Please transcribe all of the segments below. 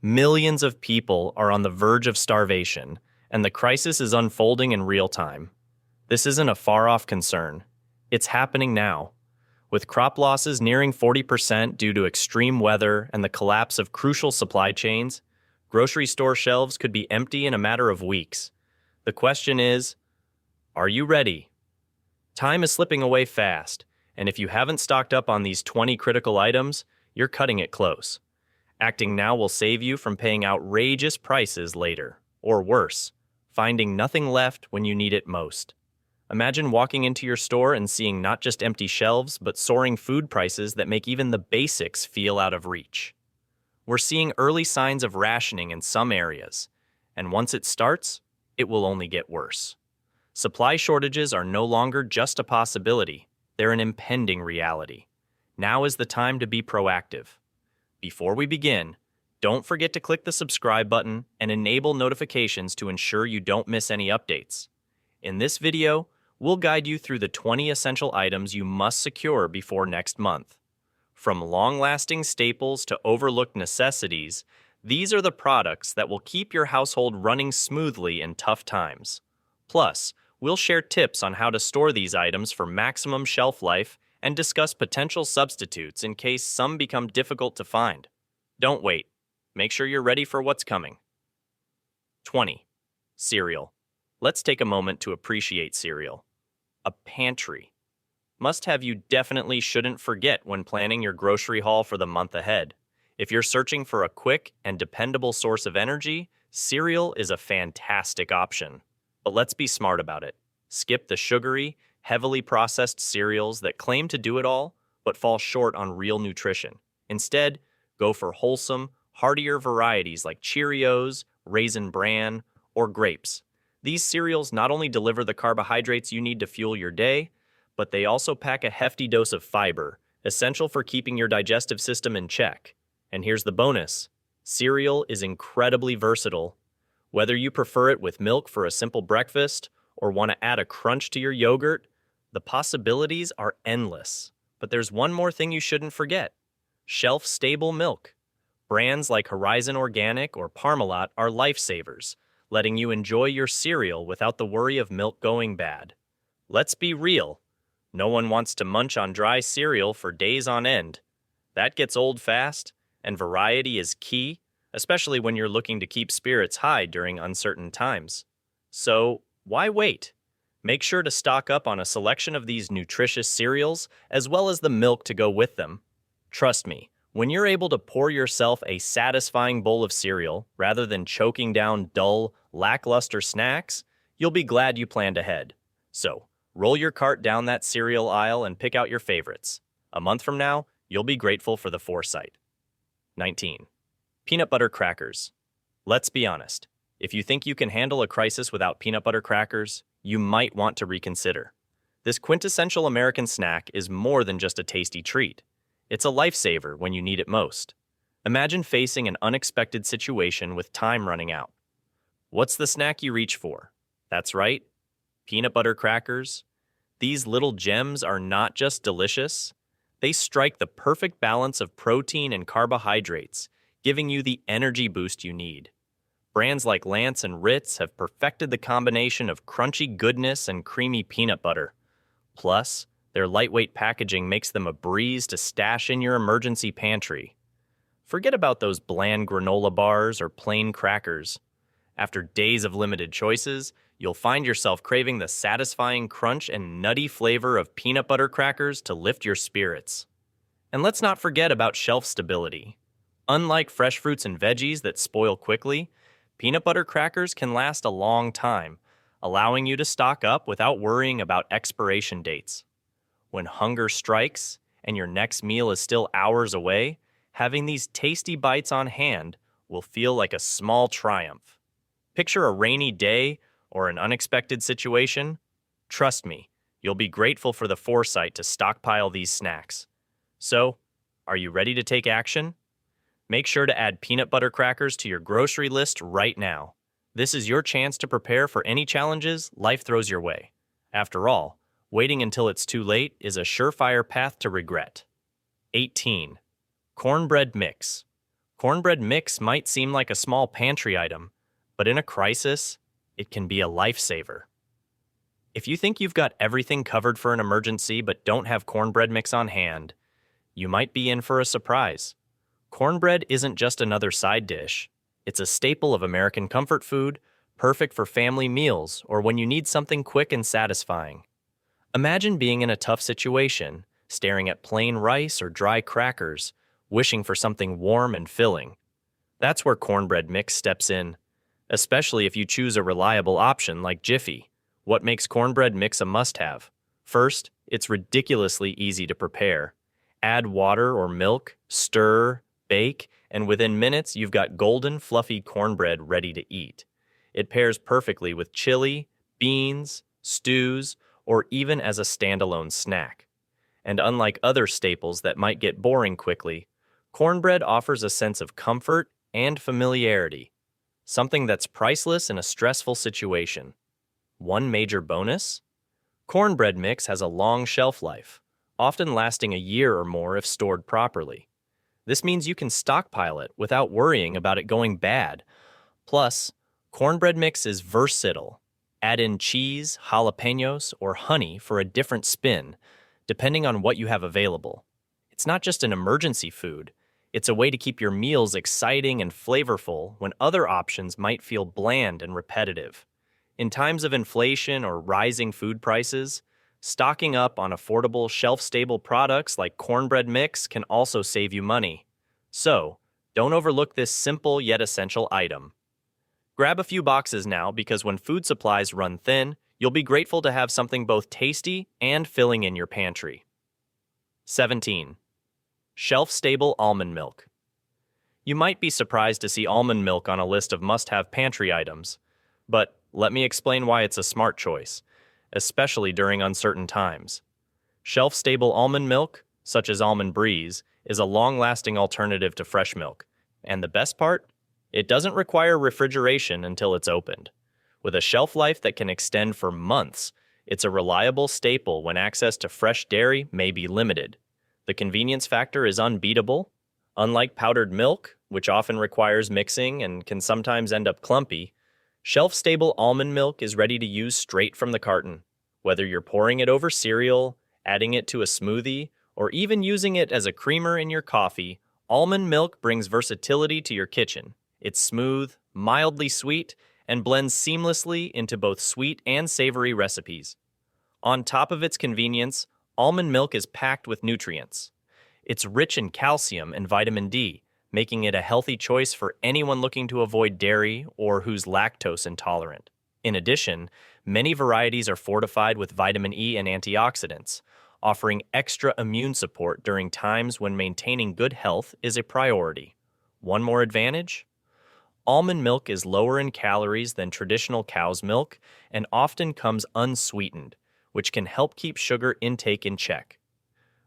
Millions of people are on the verge of starvation, and the crisis is unfolding in real time. This isn't a far-off concern. It's happening now. With crop losses nearing 40% due to extreme weather and the collapse of crucial supply chains, grocery store shelves could be empty in a matter of weeks. The question is, are you ready? Time is slipping away fast, and if you haven't stocked up on these 20 critical items, you're cutting it close. Acting now will save you from paying outrageous prices later, or worse, finding nothing left when you need it most. Imagine walking into your store and seeing not just empty shelves, but soaring food prices that make even the basics feel out of reach. We're seeing early signs of rationing in some areas, and once it starts, it will only get worse. Supply shortages are no longer just a possibility, they're an impending reality. Now is the time to be proactive. Before we begin, don't forget to click the subscribe button and enable notifications to ensure you don't miss any updates. In this video, we'll guide you through the 20 essential items you must secure before next month. From long-lasting staples to overlooked necessities, these are the products that will keep your household running smoothly in tough times. Plus, we'll share tips on how to store these items for maximum shelf life and discuss potential substitutes in case some become difficult to find. Don't wait. Make sure you're ready for what's coming. 20. Cereal. Let's take a moment to appreciate cereal. A pantry. Must-have you definitely shouldn't forget when planning your grocery haul for the month ahead. If you're searching for a quick and dependable source of energy, cereal is a fantastic option. But let's be smart about it. Skip the sugary, heavily processed cereals that claim to do it all, but fall short on real nutrition. Instead, go for wholesome, heartier varieties like Cheerios, Raisin Bran, or Grapes. These cereals not only deliver the carbohydrates you need to fuel your day, but they also pack a hefty dose of fiber, essential for keeping your digestive system in check. And here's the bonus. Cereal is incredibly versatile. Whether you prefer it with milk for a simple breakfast or want to add a crunch to your yogurt, the possibilities are endless. But there's one more thing you shouldn't forget. Shelf-stable milk. Brands like Horizon Organic or Parmalat are lifesavers, letting you enjoy your cereal without the worry of milk going bad. Let's be real. No one wants to munch on dry cereal for days on end. That gets old fast, and variety is key, especially when you're looking to keep spirits high during uncertain times. So, why wait? Make sure to stock up on a selection of these nutritious cereals, as well as the milk to go with them. Trust me, when you're able to pour yourself a satisfying bowl of cereal, rather than choking down dull, lackluster snacks, you'll be glad you planned ahead. So, roll your cart down that cereal aisle and pick out your favorites. A month from now, you'll be grateful for the foresight. 19. Peanut butter crackers. Let's be honest. If you think you can handle a crisis without peanut butter crackers, you might want to reconsider. This quintessential American snack is more than just a tasty treat. It's a lifesaver when you need it most. Imagine facing an unexpected situation with time running out. What's the snack you reach for? That's right, peanut butter crackers. These little gems are not just delicious. They strike the perfect balance of protein and carbohydrates, giving you the energy boost you need. Brands like Lance and Ritz have perfected the combination of crunchy goodness and creamy peanut butter. Plus, their lightweight packaging makes them a breeze to stash in your emergency pantry. Forget about those bland granola bars or plain crackers. After days of limited choices, you'll find yourself craving the satisfying crunch and nutty flavor of peanut butter crackers to lift your spirits. And let's not forget about shelf stability. Unlike fresh fruits and veggies that spoil quickly, peanut butter crackers can last a long time, allowing you to stock up without worrying about expiration dates. When hunger strikes and your next meal is still hours away, having these tasty bites on hand will feel like a small triumph. Picture a rainy day or an unexpected situation. Trust me, you'll be grateful for the foresight to stockpile these snacks. So, are you ready to take action? Make sure to add peanut butter crackers to your grocery list right now. This is your chance to prepare for any challenges life throws your way. After all, waiting until it's too late is a surefire path to regret. 18. Cornbread mix. Cornbread mix might seem like a small pantry item, but in a crisis, it can be a lifesaver. If you think you've got everything covered for an emergency but don't have cornbread mix on hand, you might be in for a surprise. Cornbread isn't just another side dish. It's a staple of American comfort food, perfect for family meals or when you need something quick and satisfying. Imagine being in a tough situation, staring at plain rice or dry crackers, wishing for something warm and filling. That's where cornbread mix steps in, especially if you choose a reliable option like Jiffy. What makes cornbread mix a must-have? First, it's ridiculously easy to prepare. Add water or milk, stir, bake, and within minutes you've got golden, fluffy cornbread ready to eat. It pairs perfectly with chili, beans, stews, or even as a standalone snack. And unlike other staples that might get boring quickly, cornbread offers a sense of comfort and familiarity, something that's priceless in a stressful situation. One major bonus? Cornbread mix has a long shelf life, often lasting a year or more if stored properly. This means you can stockpile it without worrying about it going bad. Plus, cornbread mix is versatile. Add in cheese, jalapenos, or honey for a different spin, depending on what you have available. It's not just an emergency food, it's a way to keep your meals exciting and flavorful when other options might feel bland and repetitive. In times of inflation or rising food prices, stocking up on affordable, shelf-stable products like cornbread mix can also save you money. So, don't overlook this simple yet essential item. Grab a few boxes now because when food supplies run thin, you'll be grateful to have something both tasty and filling in your pantry. 17. Shelf-stable almond milk. You might be surprised to see almond milk on a list of must-have pantry items, but let me explain why it's a smart choice, especially during uncertain times. Shelf-stable almond milk, such as Almond Breeze, is a long-lasting alternative to fresh milk. And the best part? It doesn't require refrigeration until it's opened. With a shelf life that can extend for months, it's a reliable staple when access to fresh dairy may be limited. The convenience factor is unbeatable. Unlike powdered milk, which often requires mixing and can sometimes end up clumpy, shelf-stable almond milk is ready to use straight from the carton. Whether you're pouring it over cereal, adding it to a smoothie, or even using it as a creamer in your coffee, almond milk brings versatility to your kitchen. It's smooth, mildly sweet, and blends seamlessly into both sweet and savory recipes. On top of its convenience, almond milk is packed with nutrients. It's rich in calcium and vitamin D, making it a healthy choice for anyone looking to avoid dairy or who's lactose intolerant. In addition, many varieties are fortified with vitamin E and antioxidants, offering extra immune support during times when maintaining good health is a priority. One more advantage? Almond milk is lower in calories than traditional cow's milk and often comes unsweetened, which can help keep sugar intake in check.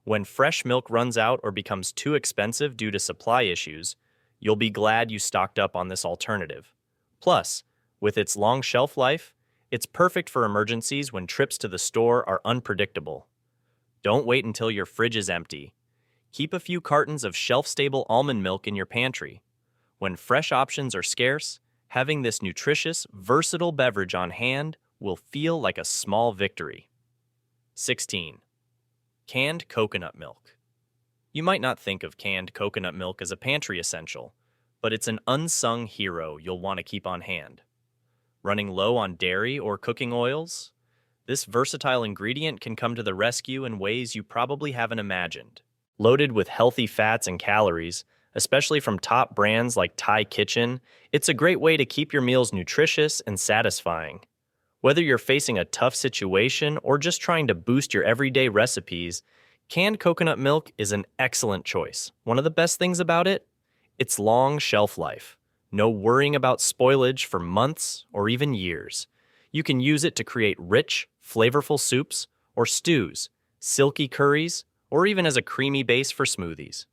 When fresh milk runs out or becomes too expensive due to supply issues, you'll be glad you stocked up on this alternative. Plus, with its long shelf life, it's perfect for emergencies when trips to the store are unpredictable. Don't wait until your fridge is empty. Keep a few cartons of shelf-stable almond milk in your pantry. When fresh options are scarce, having this nutritious, versatile beverage on hand will feel like a small victory. 16. Canned coconut milk. You might not think of canned coconut milk as a pantry essential, but it's an unsung hero you'll want to keep on hand. Running low on dairy or cooking oils? This versatile ingredient can come to the rescue in ways you probably haven't imagined. Loaded with healthy fats and calories, especially from top brands like Thai Kitchen, it's a great way to keep your meals nutritious and satisfying. Whether you're facing a tough situation or just trying to boost your everyday recipes, canned coconut milk is an excellent choice. One of the best things about it? Its long shelf life. No worrying about spoilage for months or even years. You can use it to create rich, flavorful soups or stews, silky curries, or even as a creamy base for smoothies.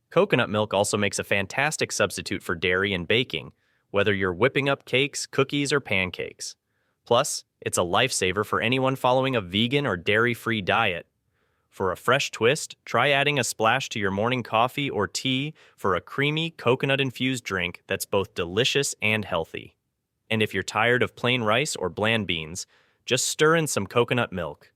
Coconut milk also makes a fantastic substitute for dairy and baking, whether you're whipping up cakes, cookies, or pancakes. Plus, it's a lifesaver for anyone following a vegan or dairy-free diet. For a fresh twist, try adding a splash to your morning coffee or tea for a creamy, coconut-infused drink that's both delicious and healthy. And if you're tired of plain rice or bland beans, just stir in some coconut milk.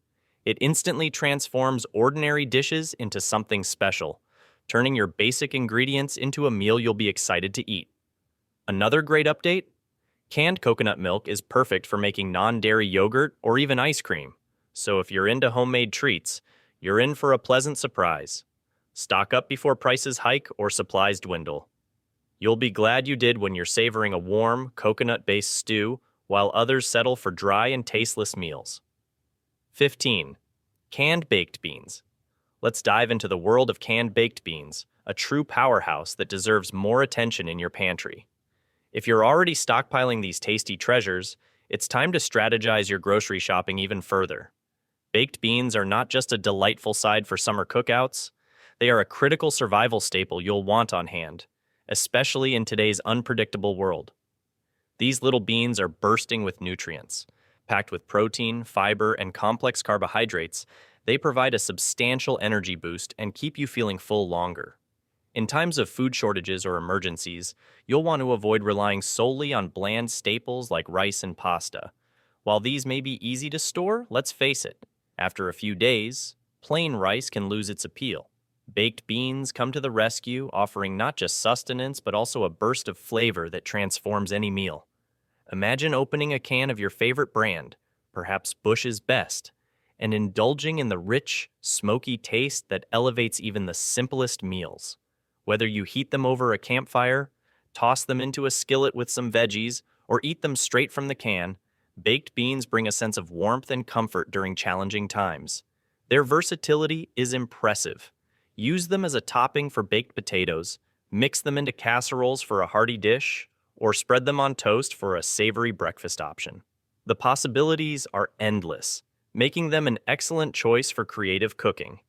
It instantly transforms ordinary dishes into something special, turning your basic ingredients into a meal you'll be excited to eat. Another great update? Canned coconut milk is perfect for making non-dairy yogurt or even ice cream. So if you're into homemade treats, you're in for a pleasant surprise. Stock up before prices hike or supplies dwindle. You'll be glad you did when you're savoring a warm, coconut-based stew while others settle for dry and tasteless meals. 15. Canned baked beans. Let's dive into the world of canned baked beans, a true powerhouse that deserves more attention in your pantry. If you're already stockpiling these tasty treasures, it's time to strategize your grocery shopping even further. Baked beans are not just a delightful side for summer cookouts, they are a critical survival staple you'll want on hand, especially in today's unpredictable world. These little beans are bursting with nutrients. Packed with protein, fiber, and complex carbohydrates, they provide a substantial energy boost and keep you feeling full longer. In times of food shortages or emergencies, you'll want to avoid relying solely on bland staples like rice and pasta. While these may be easy to store, let's face it, after a few days, plain rice can lose its appeal. Baked beans come to the rescue, offering not just sustenance but also a burst of flavor that transforms any meal. Imagine opening a can of your favorite brand, perhaps Bush's Best, and indulging in the rich, smoky taste that elevates even the simplest meals. Whether you heat them over a campfire, toss them into a skillet with some veggies, or eat them straight from the can, baked beans bring a sense of warmth and comfort during challenging times. Their versatility is impressive. Use them as a topping for baked potatoes, mix them into casseroles for a hearty dish, or spread them on toast for a savory breakfast option. The possibilities are endless, making them an excellent choice for creative cooking.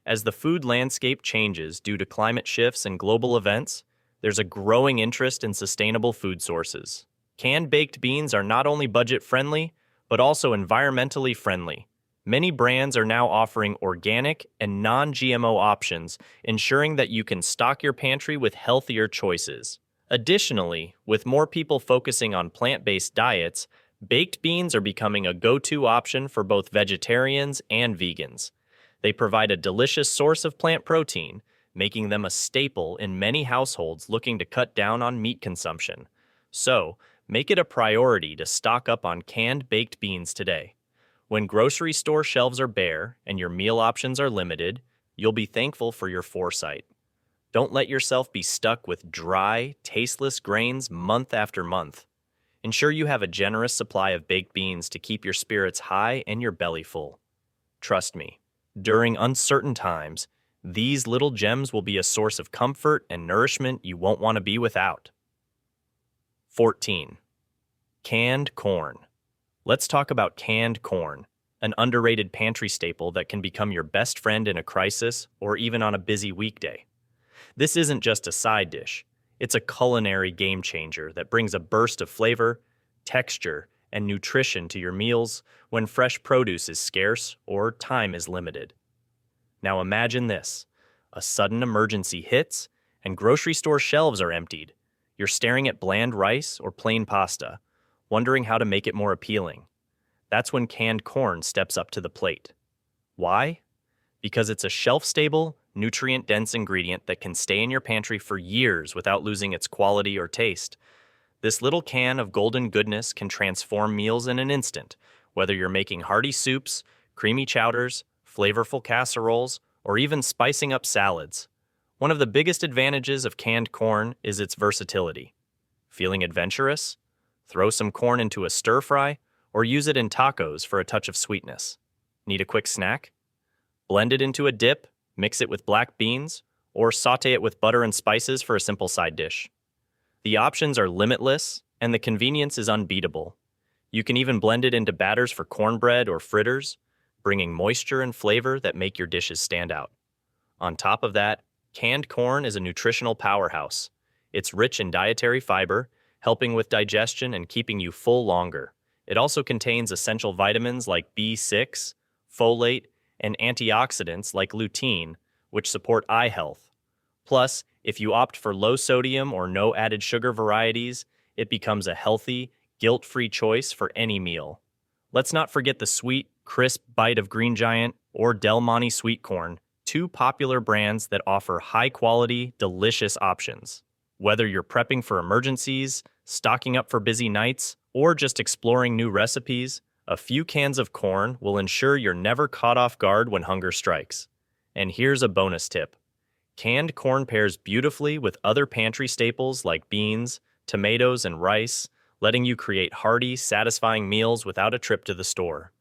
As the food landscape changes due to climate shifts and global events, there's a growing interest in sustainable food sources. Canned baked beans are not only budget-friendly, but also environmentally friendly. Many brands are now offering organic and non-GMO options, ensuring that you can stock your pantry with healthier choices. Additionally, with more people focusing on plant-based diets, baked beans are becoming a go-to option for both vegetarians and vegans. They provide a delicious source of plant protein, making them a staple in many households looking to cut down on meat consumption. So, make it a priority to stock up on canned baked beans today. When grocery store shelves are bare and your meal options are limited, you'll be thankful for your foresight. Don't let yourself be stuck with dry, tasteless grains month after month. Ensure you have a generous supply of baked beans to keep your spirits high and your belly full. Trust me, during uncertain times, these little gems will be a source of comfort and nourishment you won't want to be without. 14. Canned corn. Let's talk about canned corn, an underrated pantry staple that can become your best friend in a crisis or even on a busy weekday. This isn't just a side dish, it's a culinary game changer that brings a burst of flavor, texture, and nutrition to your meals when fresh produce is scarce or time is limited. Now imagine this: a sudden emergency hits and grocery store shelves are emptied. You're staring at bland rice or plain pasta, wondering how to make it more appealing. That's when canned corn steps up to the plate. Why? Because it's a shelf-stable, nutrient-dense ingredient that can stay in your pantry for years without losing its quality or taste. This little can of golden goodness can transform meals in an instant, whether you're making hearty soups, creamy chowders, flavorful casseroles, or even spicing up salads. One of the biggest advantages of canned corn is its versatility. Feeling adventurous? Throw some corn into a stir-fry, or use it in tacos for a touch of sweetness. Need a quick snack? Blend it into a dip, mix it with black beans, or saute it with butter and spices for a simple side dish. The options are limitless, and the convenience is unbeatable. You can even blend it into batters for cornbread or fritters, bringing moisture and flavor that make your dishes stand out. On top of that, canned corn is a nutritional powerhouse. It's rich in dietary fiber, helping with digestion and keeping you full longer. It also contains essential vitamins like B6, folate, and antioxidants like lutein, which support eye health. Plus, if you opt for low sodium or no added sugar varieties, it becomes a healthy, guilt-free choice for any meal. Let's not forget the sweet, crisp bite of Green Giant or Del Monte sweet corn, two popular brands that offer high-quality, delicious options. Whether you're prepping for emergencies, stocking up for busy nights, or just exploring new recipes, a few cans of corn will ensure you're never caught off guard when hunger strikes. And here's a bonus tip. Canned corn pairs beautifully with other pantry staples like beans, tomatoes, and rice, letting you create hearty, satisfying meals without a trip to the store.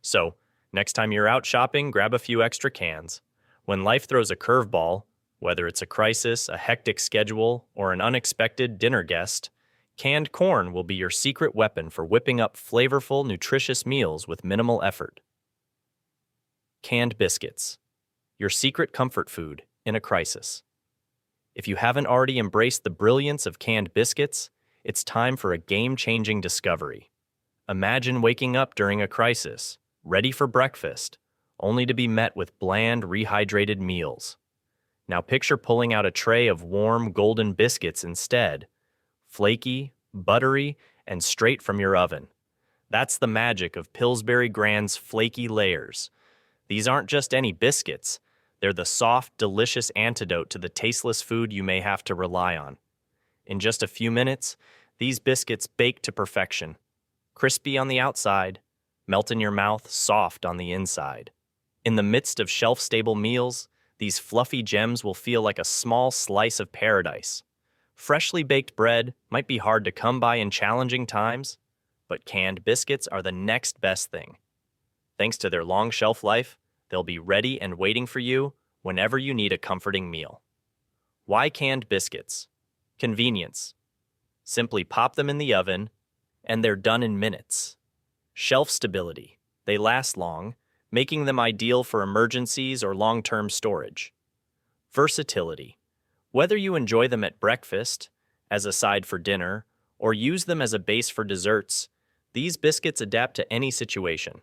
So, next time you're out shopping, grab a few extra cans. When life throws a curveball, whether it's a crisis, a hectic schedule, or an unexpected dinner guest, canned corn will be your secret weapon for whipping up flavorful, nutritious meals with minimal effort. Canned biscuits, your secret comfort food in a crisis. If you haven't already embraced the brilliance of canned biscuits, it's time for a game-changing discovery. Imagine waking up during a crisis, ready for breakfast, only to be met with bland, rehydrated meals. Now picture pulling out a tray of warm, golden biscuits instead. Flaky, buttery, and straight from your oven. That's the magic of Pillsbury Grand's flaky layers. These aren't just any biscuits. They're the soft, delicious antidote to the tasteless food you may have to rely on. In just a few minutes, these biscuits bake to perfection. Crispy on the outside, melt in your mouth, soft on the inside. In the midst of shelf-stable meals, these fluffy gems will feel like a small slice of paradise. Freshly baked bread might be hard to come by in challenging times, but canned biscuits are the next best thing. Thanks to their long shelf life, they'll be ready and waiting for you whenever you need a comforting meal. Why canned biscuits? Convenience. Simply pop them in the oven, and they're done in minutes. Shelf stability. They last long, making them ideal for emergencies or long-term storage. Versatility. Whether you enjoy them at breakfast, as a side for dinner, or use them as a base for desserts, these biscuits adapt to any situation.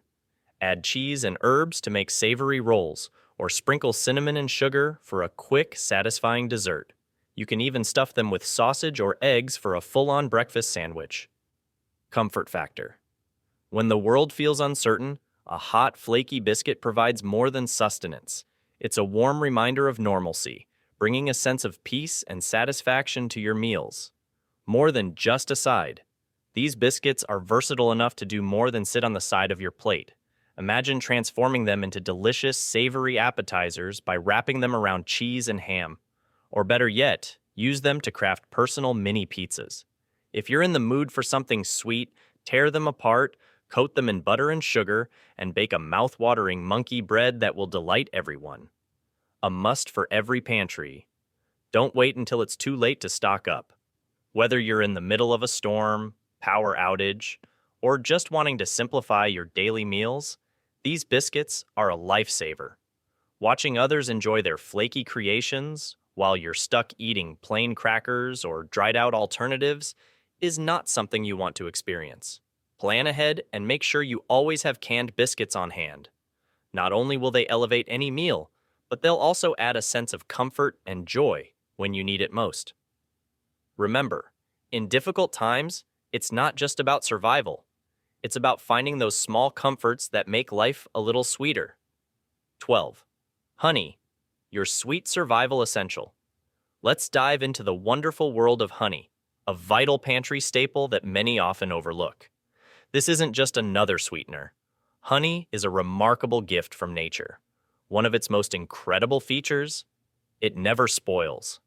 Add cheese and herbs to make savory rolls, or sprinkle cinnamon and sugar for a quick, satisfying dessert. You can even stuff them with sausage or eggs for a full-on breakfast sandwich. Comfort factor. When the world feels uncertain, a hot, flaky biscuit provides more than sustenance. It's a warm reminder of normalcy, bringing a sense of peace and satisfaction to your meals. More than just a side. These biscuits are versatile enough to do more than sit on the side of your plate. Imagine transforming them into delicious, savory appetizers by wrapping them around cheese and ham. Or better yet, use them to craft personal mini pizzas. If you're in the mood for something sweet, tear them apart, coat them in butter and sugar, and bake a mouth-watering monkey bread that will delight everyone. A must for every pantry. Don't wait until it's too late to stock up. Whether you're in the middle of a storm, power outage, or just wanting to simplify your daily meals, these biscuits are a lifesaver. Watching others enjoy their flaky creations while you're stuck eating plain crackers or dried-out alternatives is not something you want to experience. Plan ahead and make sure you always have canned biscuits on hand. Not only will they elevate any meal, but they'll also add a sense of comfort and joy when you need it most. Remember, in difficult times, it's not just about survival. It's about finding those small comforts that make life a little sweeter. 12. Honey, your sweet survival essential. Let's dive into the wonderful world of honey, a vital pantry staple that many often overlook. This isn't just another sweetener. Honey is a remarkable gift from nature. One of its most incredible features? It never spoils.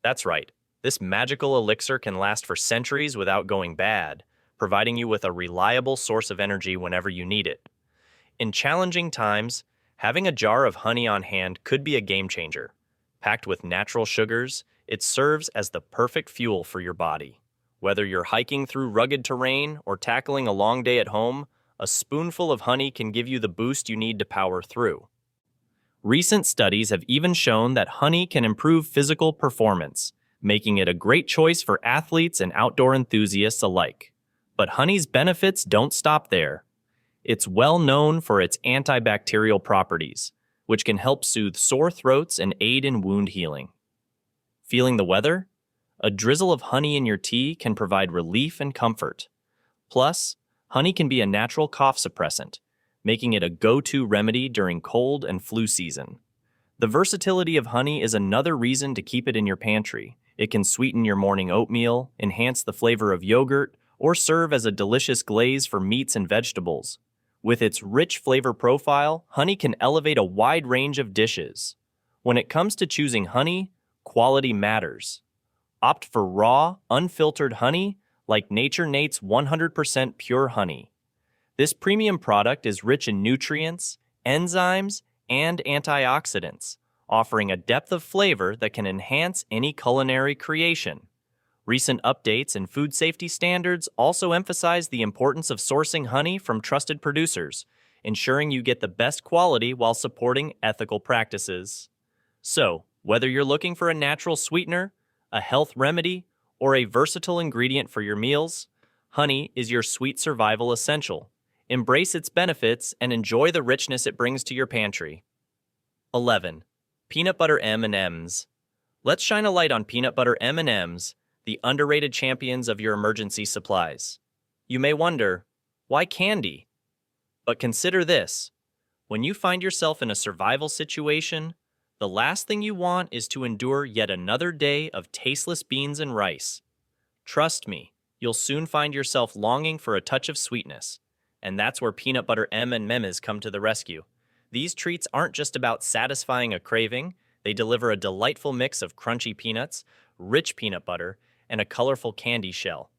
That's right, this magical elixir can last for centuries without going bad, providing you with a reliable source of energy whenever you need it. In challenging times, having a jar of honey on hand could be a game changer. Packed with natural sugars, it serves as the perfect fuel for your body. Whether you're hiking through rugged terrain or tackling a long day at home, a spoonful of honey can give you the boost you need to power through. Recent studies have even shown that honey can improve physical performance, making it a great choice for athletes and outdoor enthusiasts alike. But honey's benefits don't stop there. It's well known for its antibacterial properties, which can help soothe sore throats and aid in wound healing. Feeling the weather? A drizzle of honey in your tea can provide relief and comfort. Plus, honey can be a natural cough suppressant, making it a go-to remedy during cold and flu season. The versatility of honey is another reason to keep it in your pantry. It can sweeten your morning oatmeal, enhance the flavor of yogurt, or serve as a delicious glaze for meats and vegetables. With its rich flavor profile, honey can elevate a wide range of dishes. When it comes to choosing honey, quality matters. Opt for raw, unfiltered honey like Nature Nate's 100% pure honey. This premium product is rich in nutrients, enzymes, and antioxidants, offering a depth of flavor that can enhance any culinary creation. Recent updates in food safety standards also emphasize the importance of sourcing honey from trusted producers, ensuring you get the best quality while supporting ethical practices. So, whether you're looking for a natural sweetener, a health remedy, or a versatile ingredient for your meals, honey is your sweet survival essential. Embrace its benefits and enjoy the richness it brings to your pantry. 11. Peanut butter M&Ms. Let's shine a light on peanut butter M&Ms, the underrated champions of your emergency supplies. You may wonder, why candy? But consider this. When you find yourself in a survival situation, the last thing you want is to endure yet another day of tasteless beans and rice. Trust me, you'll soon find yourself longing for a touch of sweetness. And that's where peanut butter M&Ms come to the rescue. These treats aren't just about satisfying a craving, they deliver a delightful mix of crunchy peanuts, rich peanut butter, and a colorful candy shell.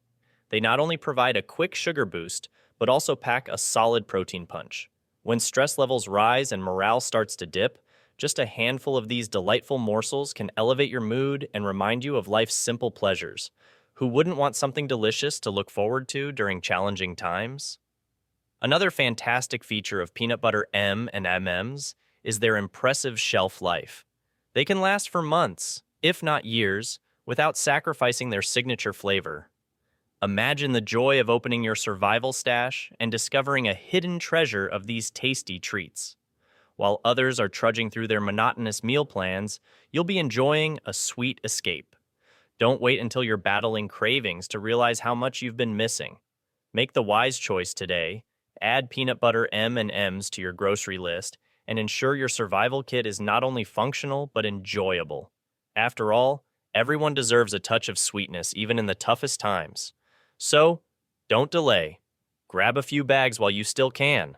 They not only provide a quick sugar boost, but also pack a solid protein punch. When stress levels rise and morale starts to dip, just a handful of these delightful morsels can elevate your mood and remind you of life's simple pleasures. Who wouldn't want something delicious to look forward to during challenging times? Another fantastic feature of peanut butter M&Ms is their impressive shelf life. They can last for months, if not years, without sacrificing their signature flavor. Imagine the joy of opening your survival stash and discovering a hidden treasure of these tasty treats. While others are trudging through their monotonous meal plans, you'll be enjoying a sweet escape. Don't wait until you're battling cravings to realize how much you've been missing. Make the wise choice today. Add peanut butter M&Ms to your grocery list and ensure your survival kit is not only functional but enjoyable. After all, everyone deserves a touch of sweetness even in the toughest times. So, don't delay. Grab a few bags while you still can.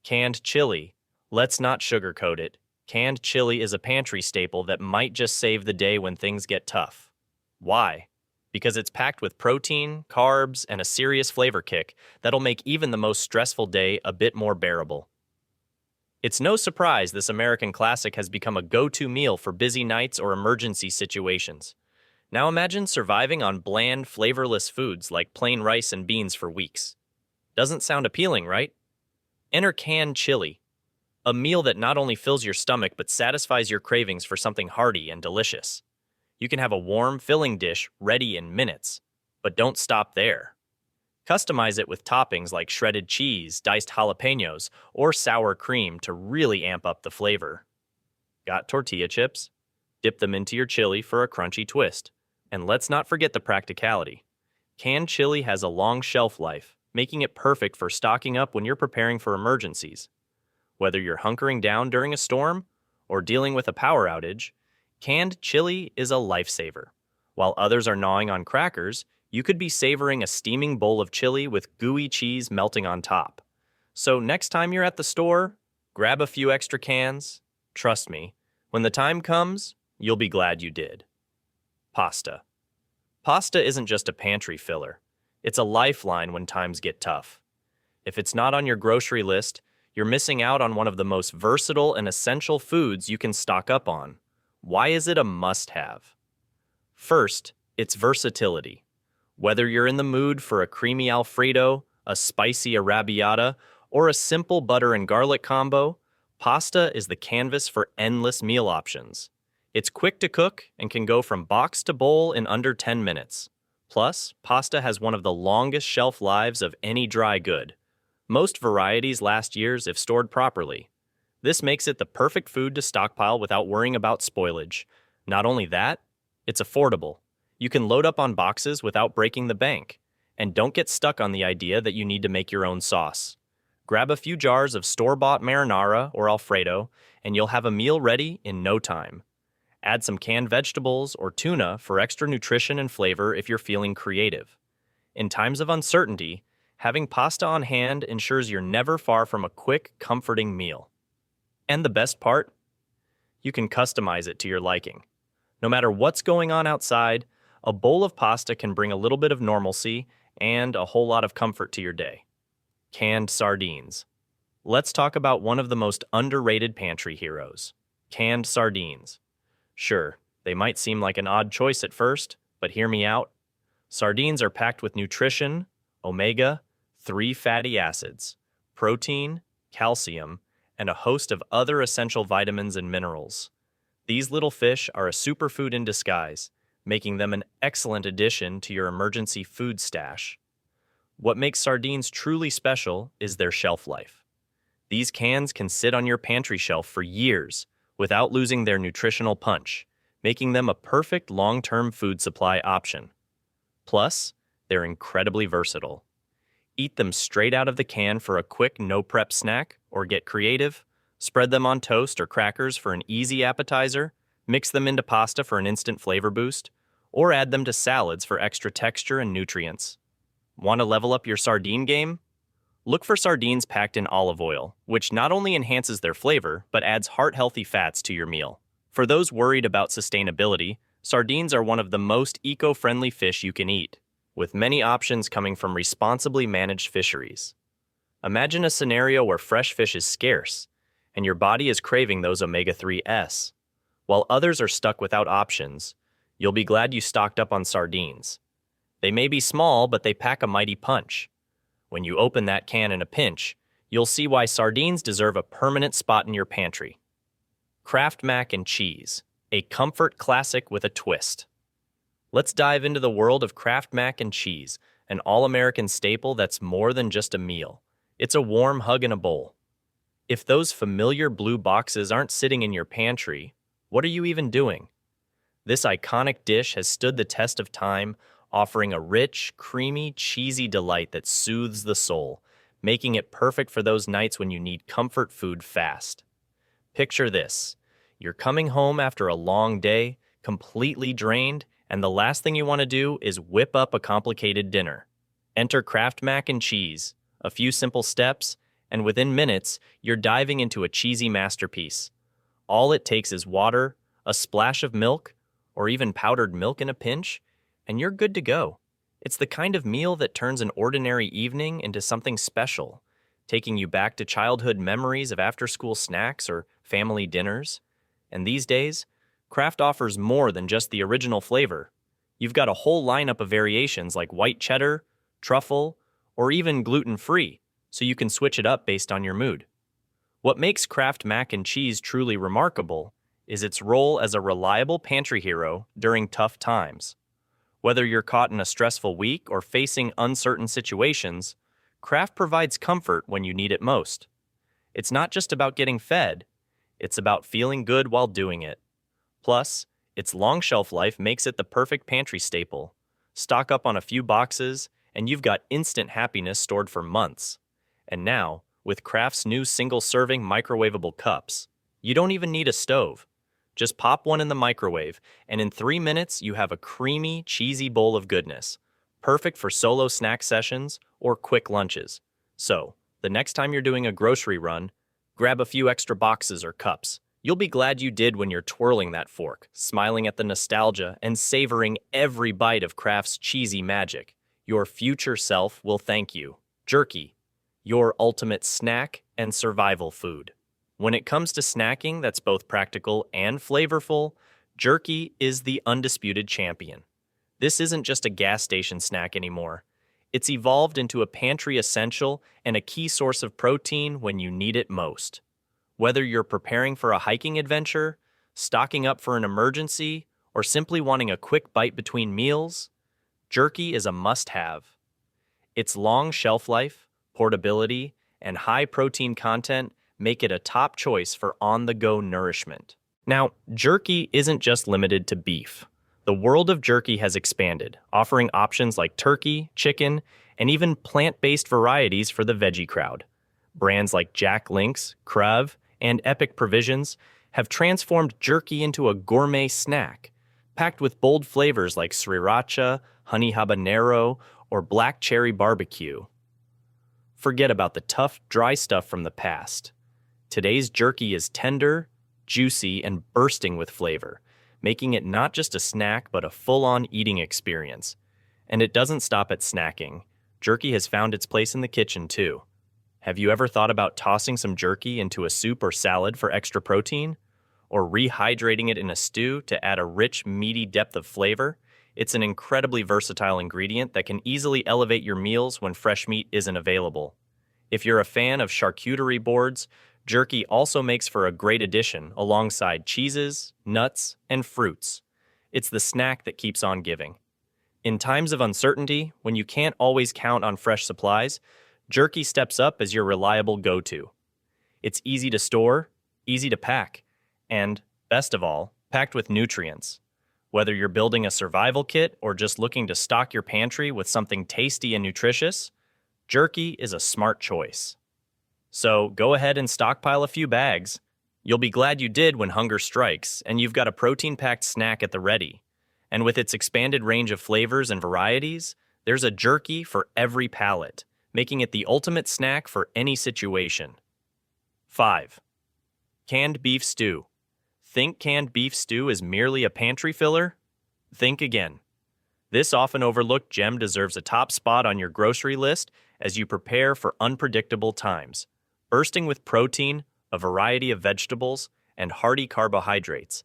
Canned chili. Let's not sugarcoat it. Canned chili is a pantry staple that might just save the day when things get tough. Why? Because it's packed with protein, carbs, and a serious flavor kick that'll make even the most stressful day a bit more bearable. It's no surprise this American classic has become a go-to meal for busy nights or emergency situations. Now imagine surviving on bland, flavorless foods like plain rice and beans for weeks. Doesn't sound appealing, right? Enter canned chili, a meal that not only fills your stomach but satisfies your cravings for something hearty and delicious. You can have a warm, filling dish ready in minutes. But don't stop there. Customize it with toppings like shredded cheese, diced jalapenos, or sour cream to really amp up the flavor. Got tortilla chips? Dip them into your chili for a crunchy twist. And let's not forget the practicality. Canned chili has a long shelf life, making it perfect for stocking up when you're preparing for emergencies. Whether you're hunkering down during a storm or dealing with a power outage, canned chili is a lifesaver. While others are gnawing on crackers, you could be savoring a steaming bowl of chili with gooey cheese melting on top. So next time you're at the store, grab a few extra cans. Trust me, when the time comes, you'll be glad you did. Pasta. Pasta isn't just a pantry filler. It's a lifeline when times get tough. If it's not on your grocery list, you're missing out on one of the most versatile and essential foods you can stock up on. Why is it a must-have? First, its versatility. Whether you're in the mood for a creamy Alfredo, a spicy arrabbiata, or a simple butter and garlic combo, pasta is the canvas for endless meal options. It's quick to cook and can go from box to bowl in under 10 minutes. Plus, pasta has one of the longest shelf lives of any dry good. Most varieties last years if stored properly. This makes it the perfect food to stockpile without worrying about spoilage. Not only that, it's affordable. You can load up on boxes without breaking the bank. And don't get stuck on the idea that you need to make your own sauce. Grab a few jars of store-bought marinara or Alfredo, and you'll have a meal ready in no time. Add some canned vegetables or tuna for extra nutrition and flavor if you're feeling creative. In times of uncertainty, having pasta on hand ensures you're never far from a quick, comforting meal. And the best part? You can customize it to your liking. No matter what's going on outside, a bowl of pasta can bring a little bit of normalcy and a whole lot of comfort to your day. Canned sardines. Let's talk about one of the most underrated pantry heroes, canned sardines. Sure, they might seem like an odd choice at first, but hear me out. Sardines are packed with nutrition, omega-3 fatty acids, protein, calcium, and a host of other essential vitamins and minerals. These little fish are a superfood in disguise, making them an excellent addition to your emergency food stash. What makes sardines truly special is their shelf life. These cans can sit on your pantry shelf for years without losing their nutritional punch, making them a perfect long-term food supply option. Plus, they're incredibly versatile. Eat them straight out of the can for a quick no-prep snack, or get creative. Spread them on toast or crackers for an easy appetizer, mix them into pasta for an instant flavor boost, or add them to salads for extra texture and nutrients. Want to level up your sardine game? Look for sardines packed in olive oil, which not only enhances their flavor, but adds heart-healthy fats to your meal. For those worried about sustainability, sardines are one of the most eco-friendly fish you can eat, with many options coming from responsibly managed fisheries. Imagine a scenario where fresh fish is scarce, and your body is craving those omega-3s. While others are stuck without options, you'll be glad you stocked up on sardines. They may be small, but they pack a mighty punch. When you open that can in a pinch, you'll see why sardines deserve a permanent spot in your pantry. Kraft Mac and Cheese, a comfort classic with a twist. Let's dive into the world of Kraft Mac and Cheese, an all-American staple that's more than just a meal. It's a warm hug in a bowl. If those familiar blue boxes aren't sitting in your pantry, what are you even doing? This iconic dish has stood the test of time, offering a rich, creamy, cheesy delight that soothes the soul, making it perfect for those nights when you need comfort food fast. Picture this. You're coming home after a long day, completely drained, and the last thing you want to do is whip up a complicated dinner. Enter Kraft Mac and Cheese. A few simple steps, and within minutes, you're diving into a cheesy masterpiece. All it takes is water, a splash of milk, or even powdered milk in a pinch, and you're good to go. It's the kind of meal that turns an ordinary evening into something special, taking you back to childhood memories of after-school snacks or family dinners. And these days, Kraft offers more than just the original flavor. You've got a whole lineup of variations like white cheddar, truffle, or even gluten-free, so you can switch it up based on your mood. What makes Kraft Mac and Cheese truly remarkable is its role as a reliable pantry hero during tough times. Whether you're caught in a stressful week or facing uncertain situations, Kraft provides comfort when you need it most. It's not just about getting fed, it's about feeling good while doing it. Plus, its long shelf life makes it the perfect pantry staple. Stock up on a few boxes, and you've got instant happiness stored for months. And now, with Kraft's new single-serving microwavable cups, you don't even need a stove. Just pop one in the microwave, and in 3 minutes you have a creamy, cheesy bowl of goodness, perfect for solo snack sessions or quick lunches. So, the next time you're doing a grocery run, grab a few extra boxes or cups. You'll be glad you did when you're twirling that fork, smiling at the nostalgia, and savoring every bite of Kraft's cheesy magic. Your future self will thank you. Jerky, your ultimate snack and survival food. When it comes to snacking that's both practical and flavorful, jerky is the undisputed champion. This isn't just a gas station snack anymore. It's evolved into a pantry essential and a key source of protein when you need it most. Whether you're preparing for a hiking adventure, stocking up for an emergency, or simply wanting a quick bite between meals, jerky is a must-have. Its long shelf life, portability, and high protein content make it a top choice for on-the-go nourishment. Now, jerky isn't just limited to beef. The world of jerky has expanded, offering options like turkey, chicken, and even plant-based varieties for the veggie crowd. Brands like Jack Link's, Krav, and Epic Provisions have transformed jerky into a gourmet snack, packed with bold flavors like sriracha, honey habanero, or black cherry barbecue. Forget about the tough, dry stuff from the past. Today's jerky is tender, juicy, and bursting with flavor, making it not just a snack but a full-on eating experience. And it doesn't stop at snacking. Jerky has found its place in the kitchen, too. Have you ever thought about tossing some jerky into a soup or salad for extra protein? Or rehydrating it in a stew to add a rich, meaty depth of flavor? It's an incredibly versatile ingredient that can easily elevate your meals when fresh meat isn't available. If you're a fan of charcuterie boards, jerky also makes for a great addition alongside cheeses, nuts, and fruits. It's the snack that keeps on giving. In times of uncertainty, when you can't always count on fresh supplies, jerky steps up as your reliable go-to. It's easy to store, easy to pack, and, best of all, packed with nutrients. Whether you're building a survival kit or just looking to stock your pantry with something tasty and nutritious, jerky is a smart choice. So go ahead and stockpile a few bags. You'll be glad you did when hunger strikes, and you've got a protein-packed snack at the ready. And with its expanded range of flavors and varieties, there's a jerky for every palate, making it the ultimate snack for any situation. 5. Canned beef stew. Think canned beef stew is merely a pantry filler? Think again. This often overlooked gem deserves a top spot on your grocery list as you prepare for unpredictable times, bursting with protein, a variety of vegetables, and hearty carbohydrates.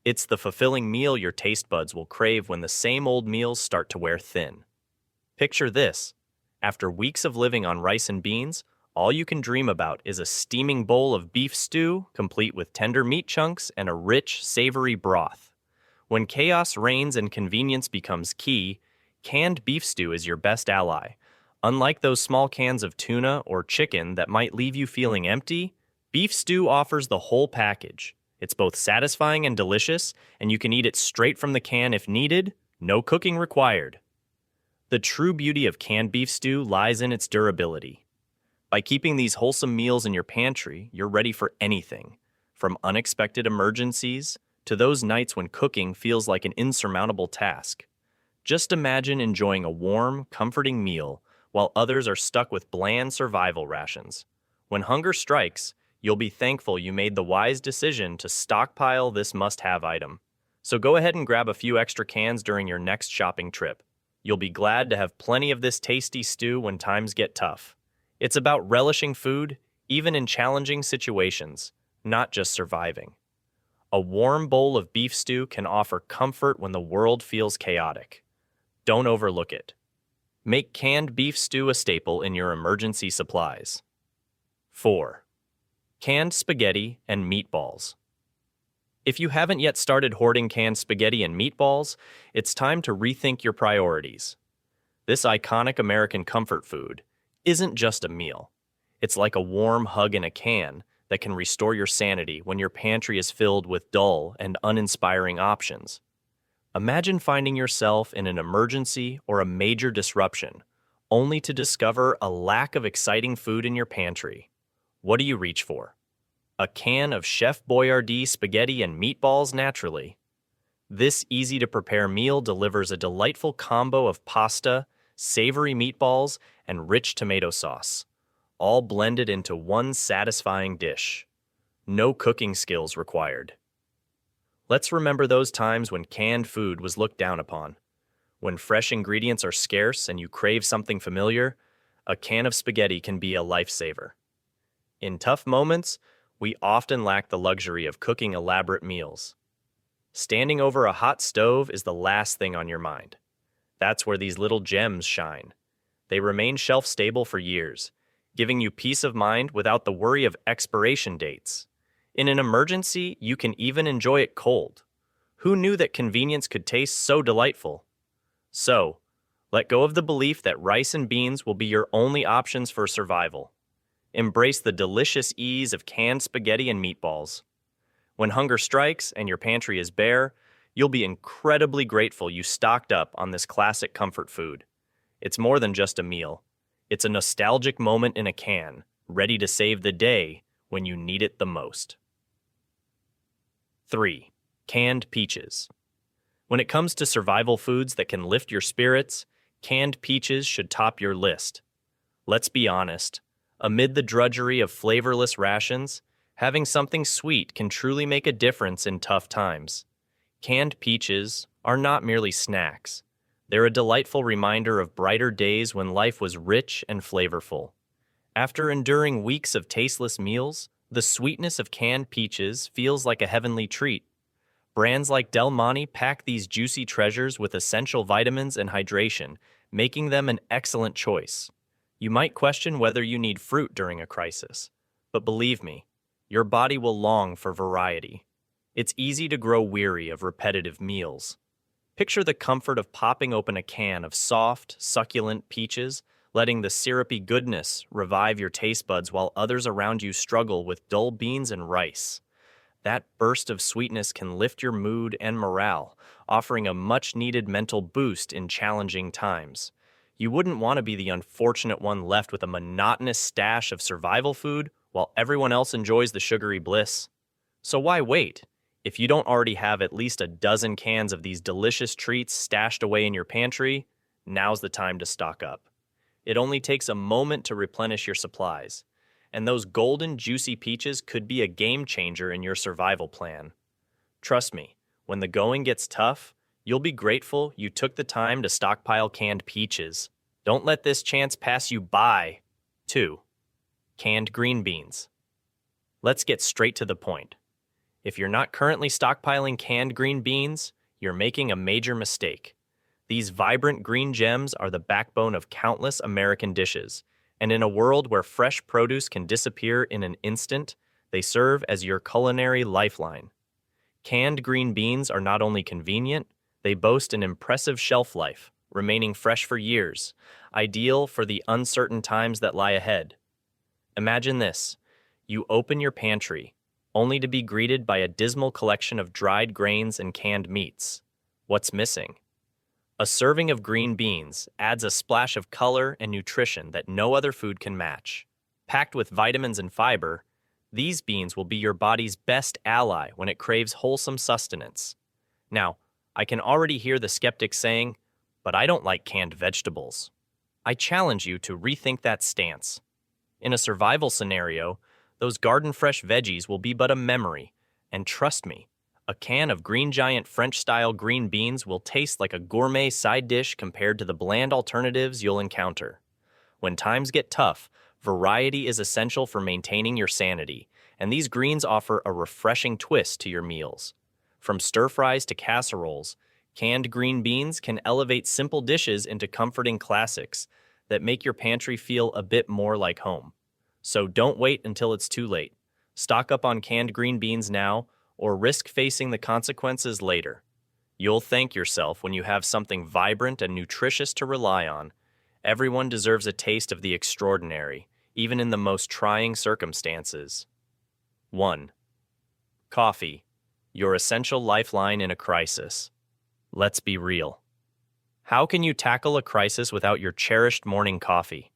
It's the fulfilling meal your taste buds will crave when the same old meals start to wear thin. Picture this. After weeks of living on rice and beans, all you can dream about is a steaming bowl of beef stew, complete with tender meat chunks and a rich, savory broth. When chaos reigns and convenience becomes key, canned beef stew is your best ally. Unlike those small cans of tuna or chicken that might leave you feeling empty, beef stew offers the whole package. It's both satisfying and delicious, and you can eat it straight from the can if needed, no cooking required. The true beauty of canned beef stew lies in its durability. By keeping these wholesome meals in your pantry, you're ready for anything, from unexpected emergencies to those nights when cooking feels like an insurmountable task. Just imagine enjoying a warm, comforting meal while others are stuck with bland survival rations. When hunger strikes, you'll be thankful you made the wise decision to stockpile this must-have item. So go ahead and grab a few extra cans during your next shopping trip. You'll be glad to have plenty of this tasty stew when times get tough. It's about relishing food, even in challenging situations, not just surviving. A warm bowl of beef stew can offer comfort when the world feels chaotic. Don't overlook it. Make canned beef stew a staple in your emergency supplies. 4. Canned spaghetti and meatballs. If you haven't yet started hoarding canned spaghetti and meatballs, it's time to rethink your priorities. This iconic American comfort food isn't just a meal. It's like a warm hug in a can that can restore your sanity when your pantry is filled with dull and uninspiring options. Imagine finding yourself in an emergency or a major disruption, only to discover a lack of exciting food in your pantry. What do you reach for? A can of Chef Boyardee spaghetti and meatballs, naturally. This easy-to-prepare meal delivers a delightful combo of pasta, savory meatballs, and rich tomato sauce, all blended into one satisfying dish. No cooking skills required. Let's remember those times when canned food was looked down upon. When fresh ingredients are scarce and you crave something familiar, a can of spaghetti can be a lifesaver. In tough moments, we often lack the luxury of cooking elaborate meals. Standing over a hot stove is the last thing on your mind. That's where these little gems shine. They remain shelf-stable for years, giving you peace of mind without the worry of expiration dates. In an emergency, you can even enjoy it cold. Who knew that convenience could taste so delightful? So, let go of the belief that rice and beans will be your only options for survival. Embrace the delicious ease of canned spaghetti and meatballs. When hunger strikes and your pantry is bare, you'll be incredibly grateful you stocked up on this classic comfort food. It's more than just a meal. It's a nostalgic moment in a can, ready to save the day when you need it the most. 3. Canned peaches. When it comes to survival foods that can lift your spirits, canned peaches should top your list. Let's be honest, amid the drudgery of flavorless rations, having something sweet can truly make a difference in tough times. Canned peaches are not merely snacks. They're a delightful reminder of brighter days when life was rich and flavorful. After enduring weeks of tasteless meals, the sweetness of canned peaches feels like a heavenly treat. Brands like Del Monte pack these juicy treasures with essential vitamins and hydration, making them an excellent choice. You might question whether you need fruit during a crisis, but believe me, your body will long for variety. It's easy to grow weary of repetitive meals. Picture the comfort of popping open a can of soft, succulent peaches, letting the syrupy goodness revive your taste buds while others around you struggle with dull beans and rice. That burst of sweetness can lift your mood and morale, offering a much-needed mental boost in challenging times. You wouldn't want to be the unfortunate one left with a monotonous stash of survival food while everyone else enjoys the sugary bliss. So why wait? If you don't already have at least a dozen cans of these delicious treats stashed away in your pantry, now's the time to stock up. It only takes a moment to replenish your supplies, and those golden, juicy peaches could be a game changer in your survival plan. Trust me, when the going gets tough, you'll be grateful you took the time to stockpile canned peaches. Don't let this chance pass you by. 2. Canned green beans. Let's get straight to the point. If you're not currently stockpiling canned green beans, you're making a major mistake. These vibrant green gems are the backbone of countless American dishes, and in a world where fresh produce can disappear in an instant, they serve as your culinary lifeline. Canned green beans are not only convenient, they boast an impressive shelf life, remaining fresh for years, ideal for the uncertain times that lie ahead. Imagine this: you open your pantry, only to be greeted by a dismal collection of dried grains and canned meats. What's missing? A serving of green beans adds a splash of color and nutrition that no other food can match. Packed with vitamins and fiber, these beans will be your body's best ally when it craves wholesome sustenance. Now, I can already hear the skeptics saying, "But I don't like canned vegetables." I challenge you to rethink that stance. In a survival scenario, those garden-fresh veggies will be but a memory, and trust me, a can of Green Giant French-style green beans will taste like a gourmet side dish compared to the bland alternatives you'll encounter. When times get tough, variety is essential for maintaining your sanity, and these greens offer a refreshing twist to your meals. From stir-fries to casseroles, canned green beans can elevate simple dishes into comforting classics that make your pantry feel a bit more like home. So don't wait until it's too late. Stock up on canned green beans now, or risk facing the consequences later. You'll thank yourself when you have something vibrant and nutritious to rely on. Everyone deserves a taste of the extraordinary, even in the most trying circumstances. 1. Coffee, your essential lifeline in a crisis. Let's be real. How can you tackle a crisis without your cherished morning coffee?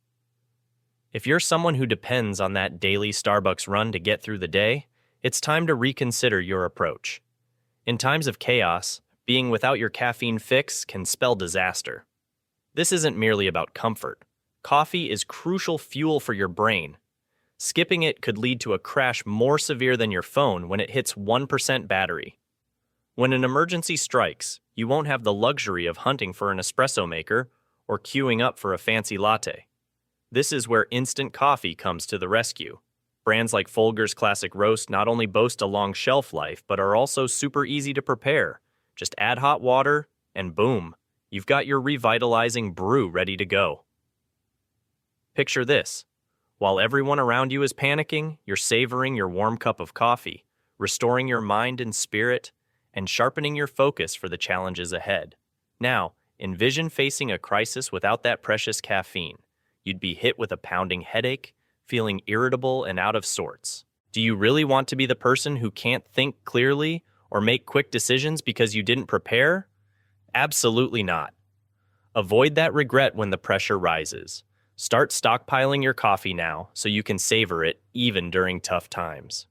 If you're someone who depends on that daily Starbucks run to get through the day, it's time to reconsider your approach. In times of chaos, being without your caffeine fix can spell disaster. This isn't merely about comfort. Coffee is crucial fuel for your brain. Skipping it could lead to a crash more severe than your phone when it hits 1% battery. When an emergency strikes, you won't have the luxury of hunting for an espresso maker or queuing up for a fancy latte. This is where instant coffee comes to the rescue. Brands like Folgers Classic Roast not only boast a long shelf life, but are also super easy to prepare. Just add hot water, and boom, you've got your revitalizing brew ready to go. Picture this. While everyone around you is panicking, you're savoring your warm cup of coffee, restoring your mind and spirit, and sharpening your focus for the challenges ahead. Now, envision facing a crisis without that precious caffeine. You'd be hit with a pounding headache, feeling irritable and out of sorts. Do you really want to be the person who can't think clearly or make quick decisions because you didn't prepare? Absolutely not. Avoid that regret when the pressure rises. Start stockpiling your coffee now so you can savor it even during tough times.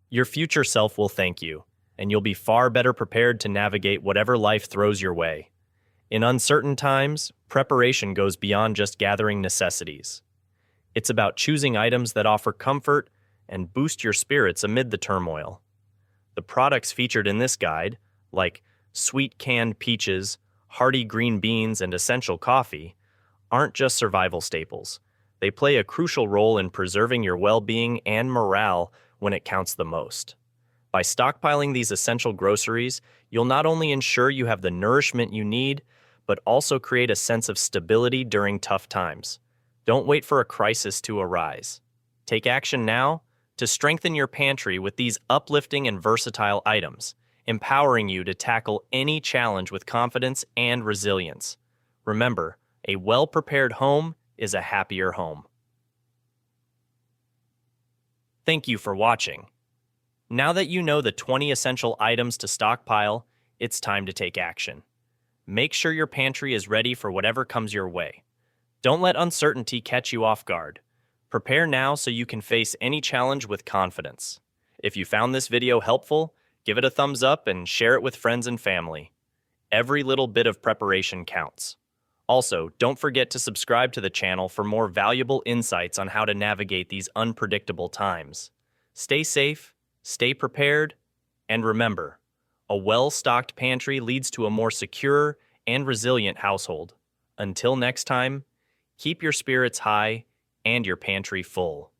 Your future self will thank you, and you'll be far better prepared to navigate whatever life throws your way. In uncertain times, preparation goes beyond just gathering necessities. It's about choosing items that offer comfort and boost your spirits amid the turmoil. The products featured in this guide, like sweet canned peaches, hearty green beans, and essential coffee, aren't just survival staples. They play a crucial role in preserving your well-being and morale when it counts the most. By stockpiling these essential groceries, you'll not only ensure you have the nourishment you need, but also create a sense of stability during tough times. Don't wait for a crisis to arise. Take action now to strengthen your pantry with these uplifting and versatile items, empowering you to tackle any challenge with confidence and resilience. Remember, a well-prepared home is a happier home. Thank you for watching. Now that you know the 20 essential items to stockpile, it's time to take action. Make sure your pantry is ready for whatever comes your way. Don't let uncertainty catch you off guard. Prepare now so you can face any challenge with confidence. If you found this video helpful, give it a thumbs up and share it with friends and family. Every little bit of preparation counts. Also, don't forget to subscribe to the channel for more valuable insights on how to navigate these unpredictable times. Stay safe, stay prepared, and remember, a well-stocked pantry leads to a more secure and resilient household. Until next time, keep your spirits high and your pantry full.